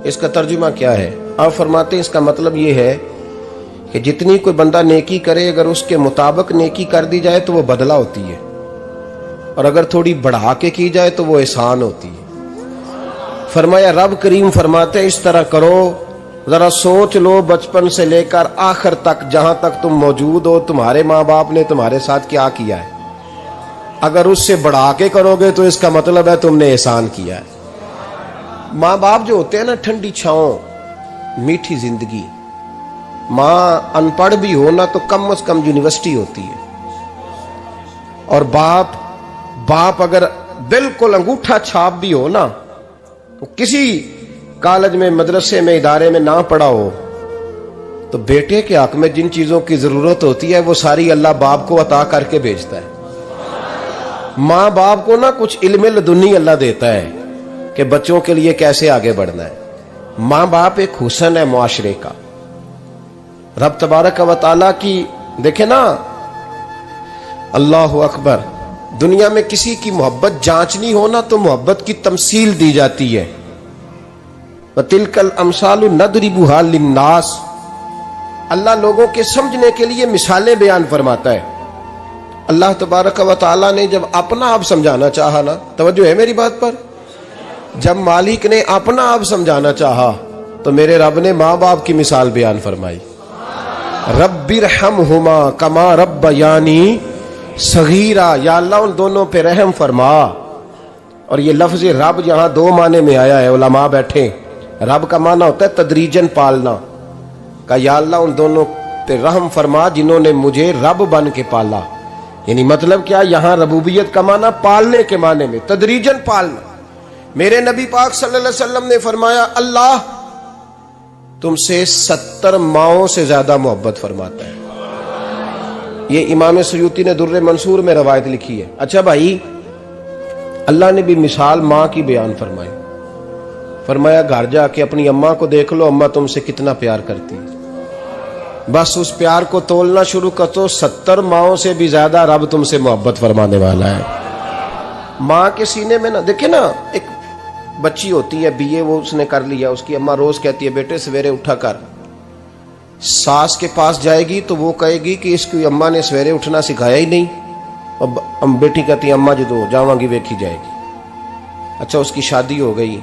इसका तर्जुमा क्या है? आप फरमाते हैं इसका मतलब ये है कि जितनी कोई बंदा नेकी करे, अगर उसके मुताबिक नेकी कर दी जाए तो वो बदला होती है, और अगर थोड़ी बढ़ा के की जाए तो वो एहसान होती है। फरमाया रब करीम फरमाते हैं इस तरह करो, जरा सोच लो बचपन से लेकर आखिर तक, जहां तक तुम मौजूद हो, तुम्हारे माँ बाप ने तुम्हारे साथ क्या किया है। अगर उससे बढ़ा के करोगे तो इसका मतलब है तुमने एहसान किया है। माँ बाप जो होते हैं ना, ठंडी छांव, मीठी जिंदगी। माँ अनपढ़ भी हो ना तो कम से कम यूनिवर्सिटी होती है, और बाप अगर बिल्कुल अंगूठा छाप भी हो ना, तो किसी कॉलेज में, मदरसे में, इदारे में ना पढ़ा हो, तो बेटे के हक में जिन चीजों की जरूरत होती है वो सारी अल्लाह बाप को अता करके भेजता है। माँ बाप को ना कुछ इल्म लदुनी अल्लाह देता है कि बच्चों के लिए कैसे आगे बढ़ना है। माँ बाप एक हुस्न है मुआशरे का। रब तबारक व तआला की देखे ना, अल्लाह अकबर, दुनिया में किसी की मोहब्बत जांचनी हो ना तो मोहब्बत की तमसील दी जाती है। वतिलकल अमसालु नदरिबुहा लिन्नास, अल्लाह लोगों के समझने के लिए मिसालें बयान फरमाता है। अल्लाह तबारक व तआला ने जब अपना आप समझाना चाहा ना, तवज्जो है मेरी बात पर, जब मालिक ने अपना आप समझाना चाहा तो मेरे रब ने माँ बाप की मिसाल बयान फरमाई। रब्बिरहमहुमा कमा रब्बयानी सगीरा, या अल्लाह उन दोनों पे रहम फरमा। और ये लफ्ज रब यहां दो माने में आया है, उलमा बैठे। रब का माना होता है तदरीजन पालना का, या अल्लाह उन दोनों पे रहम फरमा जिन्होंने मुझे रब बन के पाला। यानी मतलब क्या, यहां रबूबियत का माना पालने के माने में, तदरीजन पालना। मेरे नबी पाक सल्लल्लाहु अलैहि वसल्लम ने फरमाया अल्लाह तुमसे 70 माओं से ज्यादा मोहब्बत फरमाता है। ये इमाम सयूती ने दुर्रे मंसूर में रवायत लिखी है। अच्छा भाई, अल्लाह ने भी मिसाल माँ की बयान फरमाई। फरमाया घर जाके अपनी अम्मा को देख लो, अम्मा तुमसे कितना प्यार करती है। बस उस प्यार को तोलना शुरू कर तो 70 माओं से भी ज्यादा रब तुमसे मोहब्बत फरमाने वाला है। माँ के सीने में ना, देखे ना, एक बच्ची होती है बीए, वो उसने कर लिया, उसकी अम्मा रोज कहती है बेटे सवेरे उठा कर। सास के पास जाएगी तो वो कहेगी कि इसकी अम्मा ने सवेरे उठना सिखाया ही नहीं, और बेटी कहती है अम्मा जो जावांगी वेखी जाएगी। अच्छा, उसकी शादी हो गई,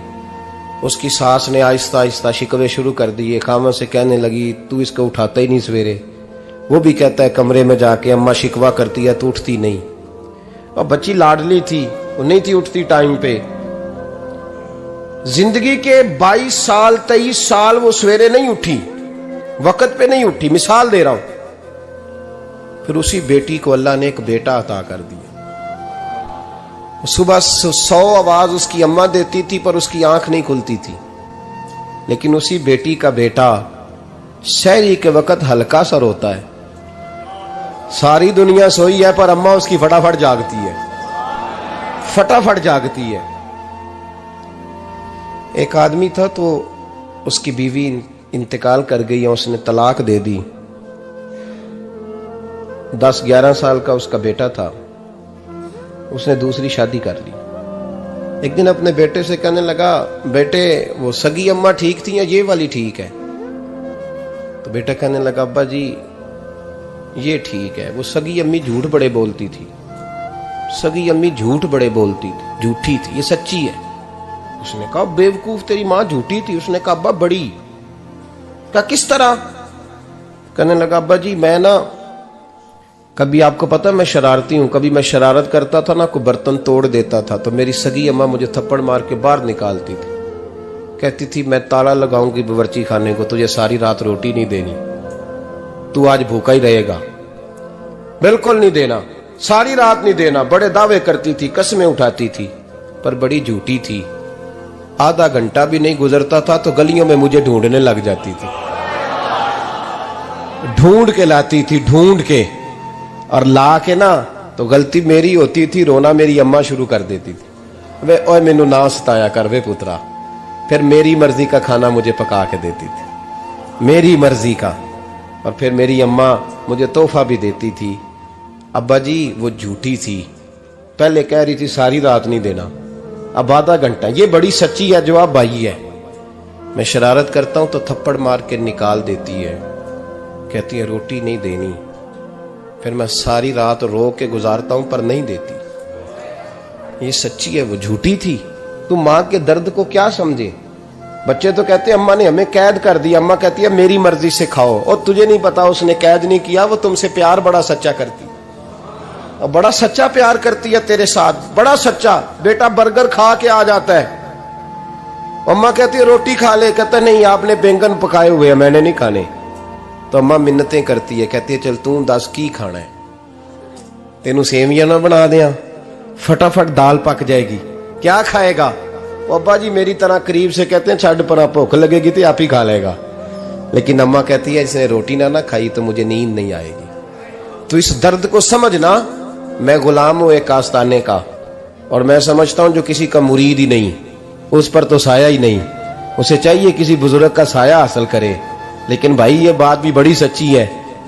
उसकी सास ने आहिस्ता आहिस्ता शिकवे शुरू कर दिए, खामन से कहने लगी तू इसको उठाता ही नहीं सवेरे। वो भी कहता है कमरे में जाके अम्मा शिकवा करती है तू उठती नहीं। और बच्ची लाडली थी, वो नहीं थी उठती टाइम पे। जिंदगी के 22 साल 23 साल वो सवेरे नहीं उठी, वक्त पे नहीं उठी, मिसाल दे रहा हूं। फिर उसी बेटी को अल्लाह ने एक बेटा अता कर दिया। सुबह 100 आवाज उसकी अम्मा देती थी पर उसकी आंख नहीं खुलती थी, लेकिन उसी बेटी का बेटा शहरी के वक्त हल्का सा रोता है। सारी दुनिया सोई है पर अम्मा उसकी फटाफट जागती है, फटाफट जागती है। एक आदमी था तो उसकी बीवी इंतकाल कर गई, उसने तलाक दे दी। 10-11 साल का उसका बेटा था, उसने दूसरी शादी कर ली। एक दिन अपने बेटे से कहने लगा बेटे वो सगी अम्मा ठीक थी या ये वाली ठीक है? तो बेटा कहने लगा अब्बा जी ये ठीक है, वो सगी अम्मी झूठ बड़े बोलती थी, सगी अम्मी झूठ बड़े बोलती थी, झूठी थी, ये सच्ची है। उसने कहा बेवकूफ तेरी माँ झूठी थी। उसने कहा अब्बा बड़ी। कहा किस तरह? कहने लगा अब्बा जी मैं ना, कभी आपको पता मैं शरारती हूं, कभी मैं शरारत करता था ना, कोई बर्तन तोड़ देता था तो मेरी सगी अम्मा मुझे थप्पड़ मार के बाहर निकालती थी, कहती थी मैं ताला लगाऊंगी बावर्ची खाने को, तुझे सारी रात रोटी नहीं देनी, तू आज भूखा ही रहेगा, बिल्कुल नहीं देना, सारी रात नहीं देना। बड़े दावे करती थी, कस्में उठाती थी, पर बड़ी झूठी थी। आधा घंटा भी नहीं गुजरता था तो गलियों में मुझे ढूंढने लग जाती थी, ढूंढ के लाती थी, ढूंढ के, और ला के ना तो गलती मेरी होती थी, रोना मेरी अम्मा शुरू कर देती थी, वे ओए मैनू ना सताया कर वे पुत्रा। फिर मेरी मर्जी का खाना मुझे पका के देती थी, मेरी मर्जी का, और फिर मेरी अम्मा मुझे तोहफा भी देती थी। अब्बा जी वो झूठी थी, पहले कह रही थी सारी रात नहीं देना, अब आधा घंटा, ये बड़ी सच्ची है जवाब भाई है। मैं शरारत करता हूं तो थप्पड़ मार के निकाल देती है, कहती है रोटी नहीं देनी। फिर मैं सारी रात रो के गुजारता हूं पर नहीं देती। ये सच्ची है, वो झूठी थी। तू मां के दर्द को क्या समझे। बच्चे तो कहते हैं अम्मा ने हमें कैद कर दिया, अम्मा कहती है मेरी मर्जी से खाओ। और तुझे नहीं पता उसने कैद नहीं किया, वो तुमसे प्यार बड़ा सच्चा करती, और बड़ा सच्चा प्यार करती है तेरे साथ, बड़ा सच्चा। बेटा बर्गर खा के आ जाता है, अम्मा कहती है रोटी खा ले, कहता नहीं आपने बैंगन पकाए हुए हैं मैंने नहीं खाने। तो अम्मा मिन्नतें करती है, कहती है चल तू दस की खाना है, तेनू सेवियां ना बना दिया, फटाफट दाल पक जाएगी, क्या खाएगा। अब्बा जी मेरी तरह करीब से कहते हैं छड़ पर भूख लगेगी तो आप ही खा लेगा। लेकिन अम्मा कहती है इसने रोटी ना खाई तो मुझे नींद नहीं आएगी। तो इस दर्द को समझना, मैं गुलाम हूं एक आस्ताने का, और मैं समझता हूं जो किसी का मुरीद ही नहीं, उस पर तो साया ही नहीं, उसे चाहिए किसी बुजुर्ग का साया हासिल करे। लेकिन भाई ये बात भी बड़ी सच्ची है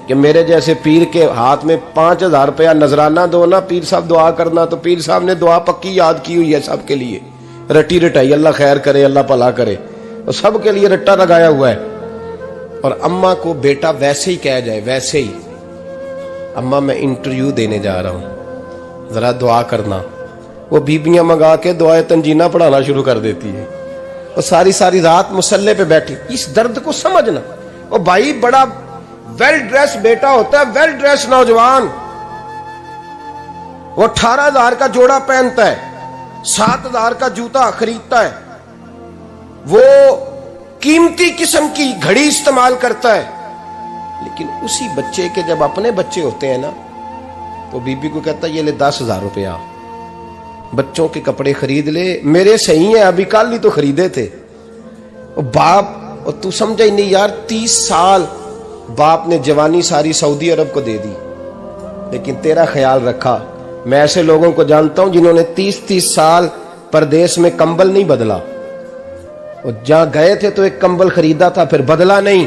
कि मेरे जैसे पीर के हाथ में 5,000 रुपया नजराना दो ना, पीर साहब दुआ करना, तो पीर साहब ने दुआ पक्की याद की हुई है सबके लिए, रट्टी रटाई, अल्लाह खैर करे अल्लाह भला करे, और सबके लिए रट्टा लगाया हुआ है। और अम्मा को बेटा वैसे ही कह जाए, वैसे ही अम्मा मैं इंटरव्यू देने जा रहा हूं जरा दुआ करना, वो बीबियां मंगा के दुआए तंजीना पढ़ाना शुरू कर देती है, और सारी सारी रात मुसल्ले पे बैठी। इस दर्द को समझना। और भाई बड़ा वेल ड्रेस बेटा होता है, वेल ड्रेस नौजवान, वो 18,000 का जोड़ा पहनता है, 7,000 का जूता खरीदता है, वो कीमती किस्म की घड़ी इस्तेमाल करता है। लेकिन उसी बच्चे के जब अपने बच्चे होते हैं ना, तो बीबी को कहता है ये ले 10,000 रुपया, बच्चों के कपड़े खरीद ले, मेरे सही है अभी कल ही तो खरीदे थे। और बाप, और तू समझा ही नहीं यार, 30 साल बाप ने जवानी सारी सऊदी अरब को दे दी, लेकिन तेरा ख्याल रखा। मैं ऐसे लोगों को जानता हूं जिन्होंने 30-30 साल परदेश में कंबल नहीं बदला, और जहां गए थे तो एक कंबल खरीदा था फिर बदला नहीं।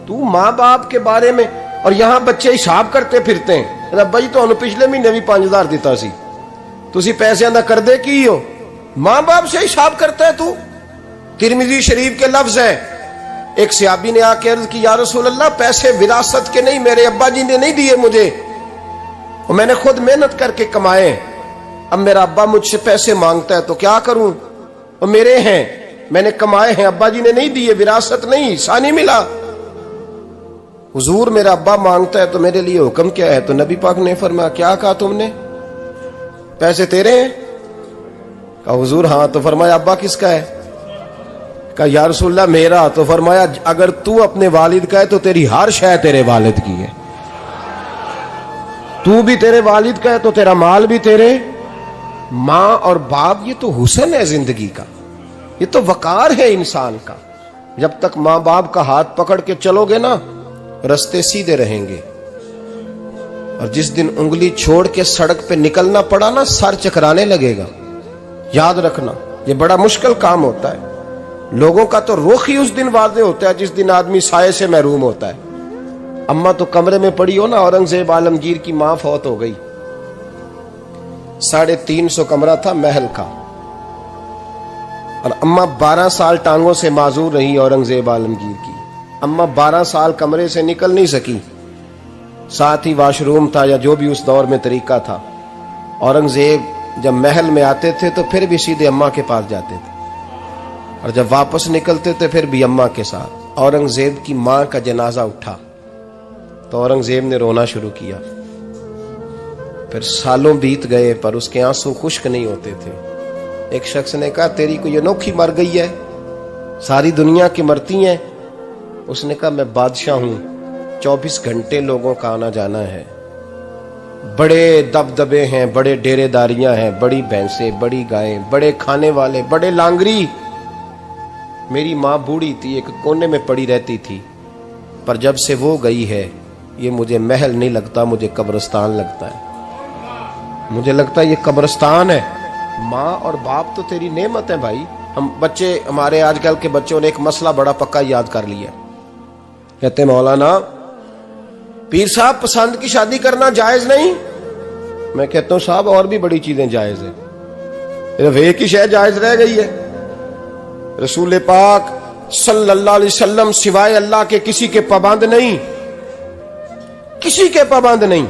तू मां बाप के बारे में, और यहां बच्चे हिसाब करते फिरते हैं, रब्बा जी तो पिछले महीने भी 5,000 दिता सी, तुसी पैसे ना कर दे की हो। मां बाप से हिसाब करता है तू। तिरमिजी शरीफ के लफ्ज है, एक सहाबी ने आके अर्ज की या रसूल अल्लाह पैसे विरासत के नहीं, मेरे अब्बा जी ने नहीं दिए मुझे, और मैंने खुद मेहनत करके कमाए, अब मेरा अब्बा मुझसे पैसे मांगता है तो क्या करूं, और मेरे हैं, मैंने कमाए हैं, अब्बा जी ने नहीं दिए, विरासत नहीं, हिस्सा नहीं मिला। हुजूर मेरा अब्बा मांगता है तो मेरे लिए हुक्म क्या है। तो नबी पाक ने फरमाया क्या कहा तुमने, पैसे तेरे हैं? कहा हुजूर हाँ। तो फरमाया अब्बा किसका है? कहा या रसूलल्लाह मेरा। तो फरमाया अगर तू अपने वालिद का है तो तेरी हर शय तेरे वालिद की है, तू भी तेरे वालिद का है तो तेरा माल भी तेरे। मां और बाप ये तो हुस्न है जिंदगी का, ये तो वकार है इंसान का। जब तक मां बाप का हाथ पकड़ के चलोगे ना, रास्ते सीधे रहेंगे, और जिस दिन उंगली छोड़ के सड़क पे निकलना पड़ा ना, सर चकराने लगेगा। याद रखना ये बड़ा मुश्किल काम होता है। लोगों का तो रुख ही उस दिन वादे होता है जिस दिन आदमी साये से महरूम होता है। अम्मा तो कमरे में पड़ी हो ना, औरंगजेब आलमगीर की मां फौत हो गई, 350 कमरा था महल का, और अम्मा 12 साल टांगों से माजूर रही औरंगजेब आलमगीर की। अम्मा 12 साल कमरे से निकल नहीं सकी, साथ ही वाशरूम था या जो भी उस दौर में तरीका था। औरंगजेब जब महल में आते थे तो फिर भी सीधे अम्मा के पास जाते थे, और जब वापस निकलते थे फिर भी अम्मा के साथ। औरंगजेब की मां का जनाजा उठा तो औरंगजेब ने रोना शुरू किया। फिर सालों बीत गए पर उसके आंसू खुश्क नहीं होते थे। एक शख्स ने कहा तेरी कोई अनोखी मर गई है, सारी दुनिया की मरती हैं। उसने कहा मैं बादशाह हूं, 24 घंटे लोगों का आना जाना है, बड़े दबदबे हैं, बड़े डेरेदारियां हैं, बड़ी भैंसें, बड़ी गायें, बड़े खाने वाले, बड़े लांगरी। मेरी माँ बूढ़ी थी, एक कोने में पड़ी रहती थी, पर जब से वो गई है ये मुझे महल नहीं लगता, मुझे कब्रिस्तान लगता है। मुझे लगता है ये कब्रिस्तान है। माँ और बाप तो तेरी नेमत है भाई। हम बच्चे, हमारे आजकल के बच्चों ने एक मसला बड़ा पक्का याद कर लिया, कहते मौलाना पीर साहब पसंद की शादी करना जायज नहीं। मैं कहता हूं साहब और भी बड़ी चीजें जायज है, सिर्फ एक ही शय जायज रह गई है। रसूल पाक सल्लल्लाहु अलैहि वसल्लम सिवाय अल्लाह के किसी के पाबंद नहीं, किसी के पाबंद नहीं।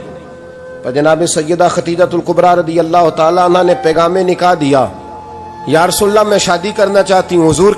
पर जनाब सैयदा खतीजतुल कुबरा रदी अल्लाह तआला अन्हा ने पैगामे निकाह दिया, या रसूलल्लाह मैं शादी करना चाहती हूँ। हुजूर